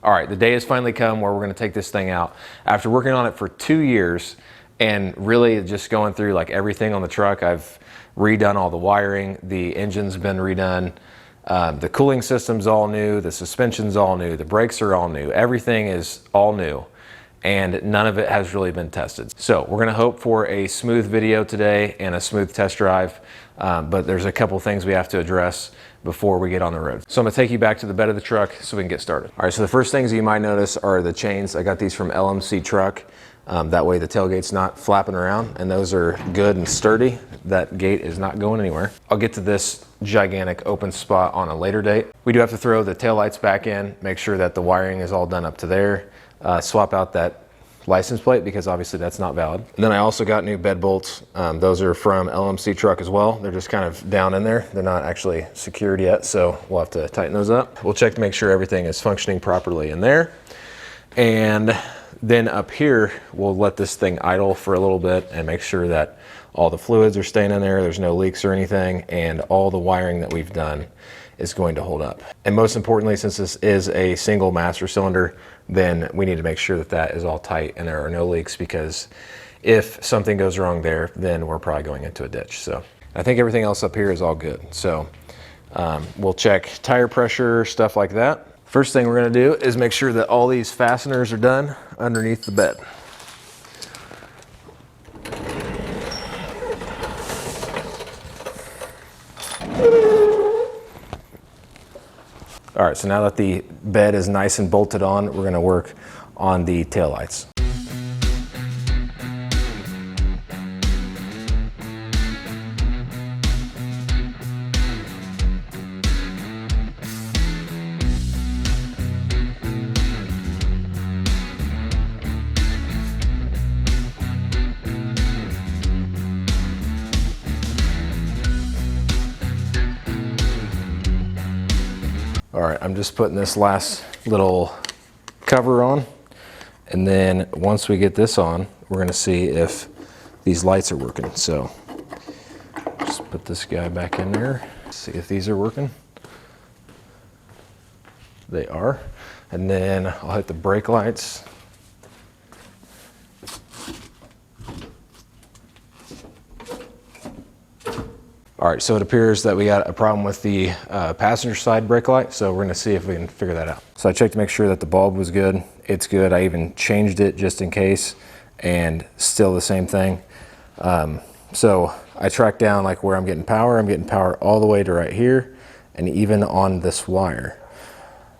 All right, the day has finally come where we're gonna take this thing out. After working on it for 2 years and really just going through like everything on the truck, I've redone all the wiring, the engine's been redone, the cooling system's all new, the suspension's all new, the brakes are all new, everything is all new, and none of it has really been tested. So we're gonna hope for a smooth video today and a smooth test drive, but there's a couple things we have to address before we get on the road. So I'm gonna take you back to the bed of the truck so we can get started. All right, so the first things you might notice are the chains. I got these from LMC Truck. That way the tailgate's not flapping around, and those are good and sturdy. That gate is not going anywhere. I'll get to this gigantic open spot on a later date. We do have to throw the taillights back in, make sure that the wiring is all done up to there, swap out that license plate because obviously that's not valid. And then I also got new bed bolts. Those are from LMC Truck as well. They're just kind of down in there. They're not actually secured yet, so we'll have to tighten those up. We'll check to make sure everything is functioning properly in there. And then up here, we'll let this thing idle for a little bit and make sure that all the fluids are staying in there, there's no leaks or anything, and all the wiring that we've done is going to hold up. And most importantly, since this is a single master cylinder, then we need to make sure that that is all tight and there are no leaks, because if something goes wrong there, then we're probably going into a ditch. So I think everything else up here is all good. So we'll check tire pressure, stuff like that. First thing we're gonna do is make sure that all these fasteners are done underneath the bed. All right, so now that the bed is nice and bolted on, we're gonna work on the taillights. All right, I'm just putting this last little cover on, and then once we get this on, we're gonna see if these lights are working. So just put this guy back in there, see if these are working. They are. And then I'll hit the brake lights. All right, so it appears that we got a problem with the passenger side brake light, so we're gonna see if we can figure that out. So I checked to make sure that the bulb was good. It's good. I even changed it just in case, and still the same thing. So I tracked down like where I'm getting power. I'm getting power all the way to right here, and even on this wire.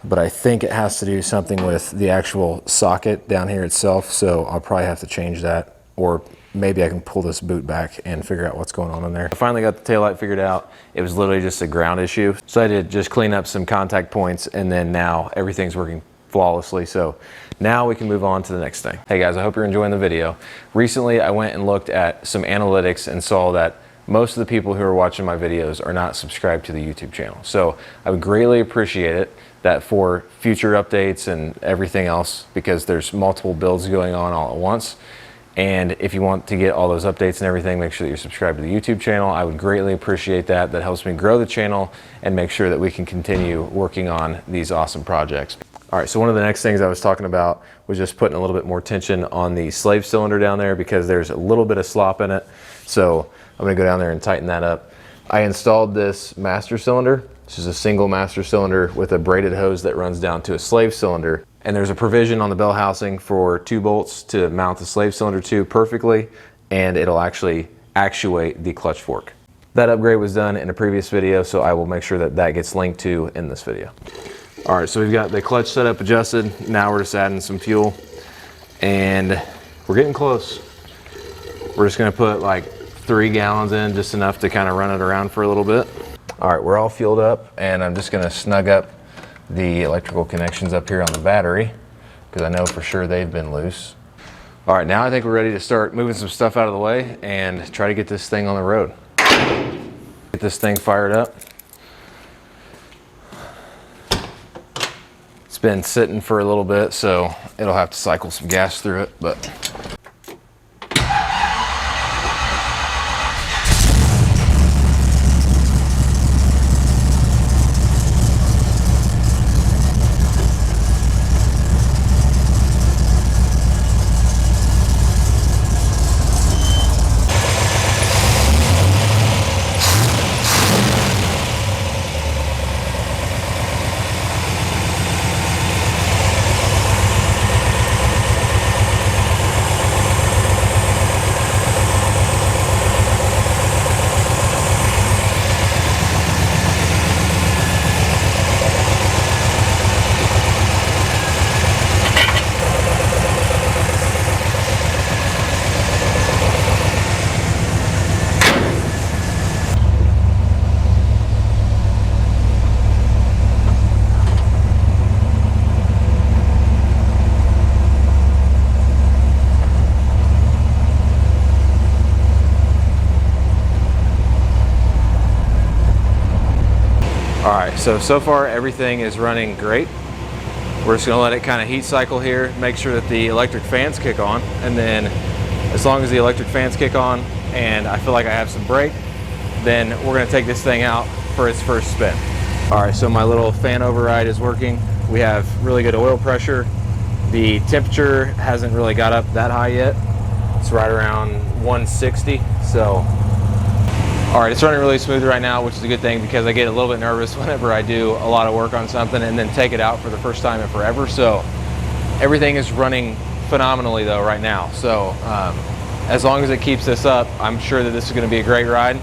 But I think it has to do something with the actual socket down here itself, so I'll probably have to change that, or maybe I can pull this boot back and figure out what's going on in there. I finally got the taillight figured out. It was literally just a ground issue. So I did just clean up some contact points, and then now everything's working flawlessly. So now we can move on to the next thing. Hey guys, I hope you're enjoying the video. Recently, I went and looked at some analytics and saw that most of the people who are watching my videos are not subscribed to the YouTube channel. So I would greatly appreciate it that for future updates and everything else, because there's multiple builds going on all at once. And if you want to get all those updates and everything, make sure that you're subscribed to the YouTube channel. I would greatly appreciate that. That helps me grow the channel and make sure that we can continue working on these awesome projects. All right, so one of the next things I was talking about was just putting a little bit more tension on the slave cylinder down there, because there's a little bit of slop in it. So I'm gonna go down there and tighten that up. I installed this master cylinder. This is a single master cylinder with a braided hose that runs down to a slave cylinder. And there's a provision on the bell housing for 2 bolts to mount the slave cylinder to perfectly, and it'll actually actuate the clutch fork. That upgrade was done in a previous video, so I will make sure that that gets linked to in this video. All right, so we've got the clutch setup adjusted. Now we're just adding some fuel, and we're getting close. We're just gonna put like 3 gallons in, just enough to kind of run it around for a little bit. All right, we're all fueled up, and I'm just gonna snug up the electrical connections up here on the battery, because I know for sure they've been loose. All right, now I think we're ready to start moving some stuff out of the way and try to get this thing on the road. Get this thing fired up. It's been sitting for a little bit, so it'll have to cycle some gas through it, but right, so far everything is running great. We're just gonna let it kind of heat cycle here, make sure that the electric fans kick on, and then as long as the electric fans kick on and I feel like I have some brake, then we're gonna take this thing out for its first spin. All right, so my little fan override is working. We have really good oil pressure. The temperature hasn't really got up that high yet. It's right around 160, so. All right, it's running really smooth right now, which is a good thing because I get a little bit nervous whenever I do a lot of work on something and then take it out for the first time in forever. So everything is running phenomenally though right now. So as long as it keeps this up, I'm sure that this is gonna be a great ride.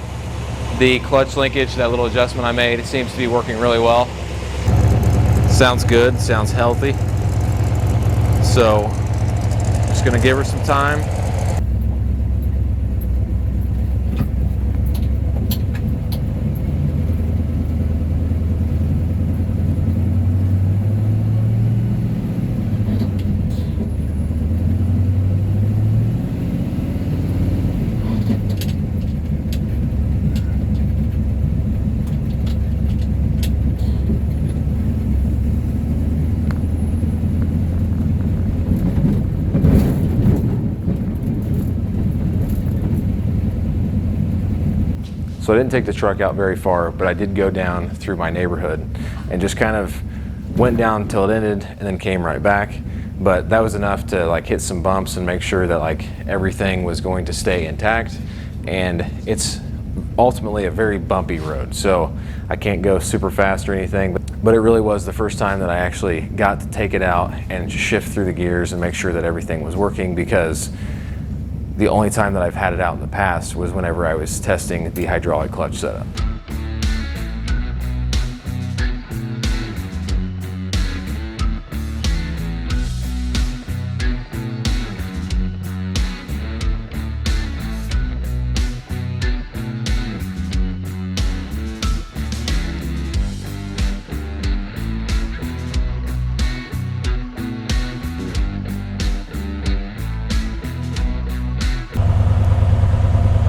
The clutch linkage, that little adjustment I made, it seems to be working really well. Sounds good, sounds healthy. So just gonna give her some time. So I didn't take the truck out very far, but I did go down through my neighborhood and just kind of went down till it ended and then came right back. But that was enough to like hit some bumps and make sure that like everything was going to stay intact. And it's ultimately a very bumpy road, so I can't go super fast or anything, but it really was the first time that I actually got to take it out and shift through the gears and make sure that everything was working, because the only time that I've had it out in the past was whenever I was testing the hydraulic clutch setup.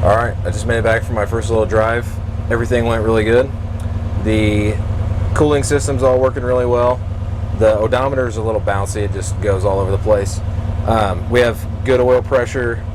All right, I just made it back from my first little drive. Everything went really good. The cooling system's all working really well. The odometer is a little bouncy, it just goes all over the place. We have good oil pressure,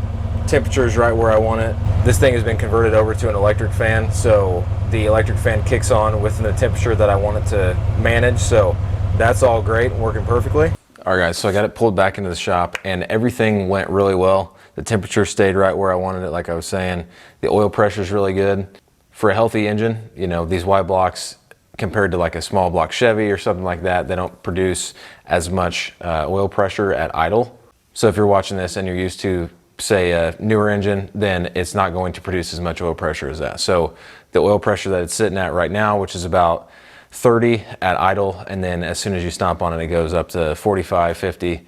temperature is right where I want it. This thing has been converted over to an electric fan, so the electric fan kicks on within the temperature that I want it to manage, so that's all great, working perfectly. All right guys, so I got it pulled back into the shop and everything went really well. The temperature stayed right where I wanted it, like I was saying. The oil pressure is really good. For a healthy engine, you know, these Y blocks compared to like a small block Chevy or something like that, they don't produce as much oil pressure at idle. So if you're watching this and you're used to, say, a newer engine, then it's not going to produce as much oil pressure as that. So the oil pressure that it's sitting at right now, which is about 30 at idle, and then as soon as you stomp on it, it goes up to 45, 50.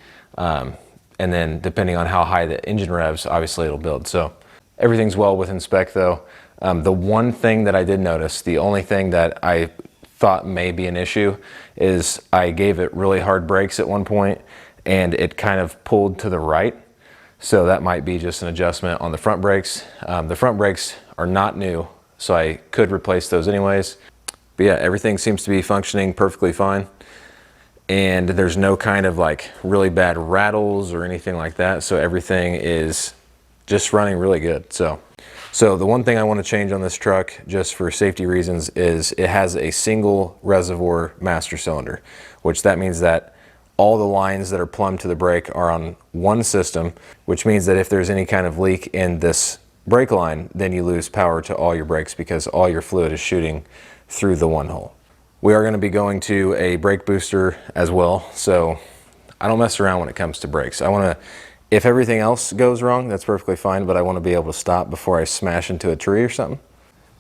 And then depending on how high the engine revs, obviously it'll build. So everything's well within spec though. The one thing that I did notice, the only thing that I thought may be an issue, is I gave it really hard brakes at one point and it kind of pulled to the right. So that might be just an adjustment on the front brakes. The front brakes are not new, so I could replace those anyways. But yeah, everything seems to be functioning perfectly fine. And there's no kind of like really bad rattles or anything like that. So everything is just running really good. So the one thing I want to change on this truck, just for safety reasons, is it has a single reservoir master cylinder, which that means that all the lines that are plumbed to the brake are on one system, which means that if there's any kind of leak in this brake line, then you lose power to all your brakes because all your fluid is shooting through the one hole. We are going to be going to a brake booster as well, so I don't mess around when it comes to brakes. I want to, if everything else goes wrong, that's perfectly fine, but I want to be able to stop before I smash into a tree or something.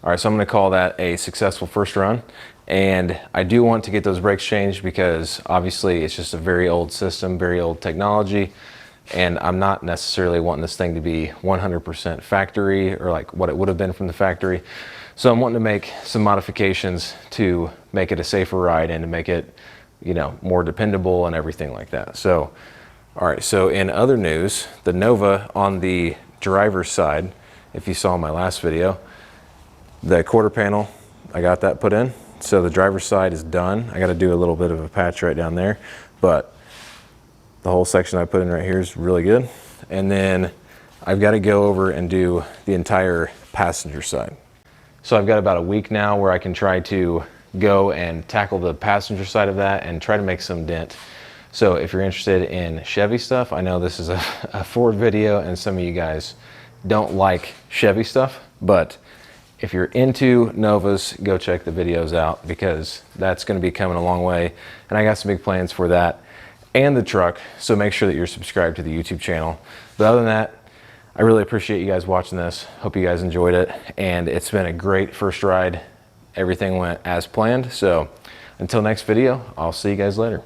All right, so I'm going to call that a successful first run, and I do want to get those brakes changed because obviously it's just a very old system, very old technology, and I'm not necessarily wanting this thing to be 100% factory or like what it would have been from the factory. So I'm wanting to make some modifications to make it a safer ride and to make it, you know, more dependable and everything like that. So, all right, so in other news, the Nova on the driver's side, if you saw my last video, the quarter panel, I got that put in. So the driver's side is done. I got to do a little bit of a patch right down there, but the whole section I put in right here is really good. And then I've got to go over and do the entire passenger side. So I've got about a week now where I can try to go and tackle the passenger side of that and try to make some dent. So if you're interested in Chevy stuff, I know this is a Ford video and some of you guys don't like Chevy stuff, but if you're into Novas, go check the videos out because that's going to be coming a long way. And I got some big plans for that and the truck. So make sure that you're subscribed to the YouTube channel. But other than that, I really appreciate you guys watching this. Hope you guys enjoyed it. And it's been a great first ride. Everything went as planned. So until next video, I'll see you guys later.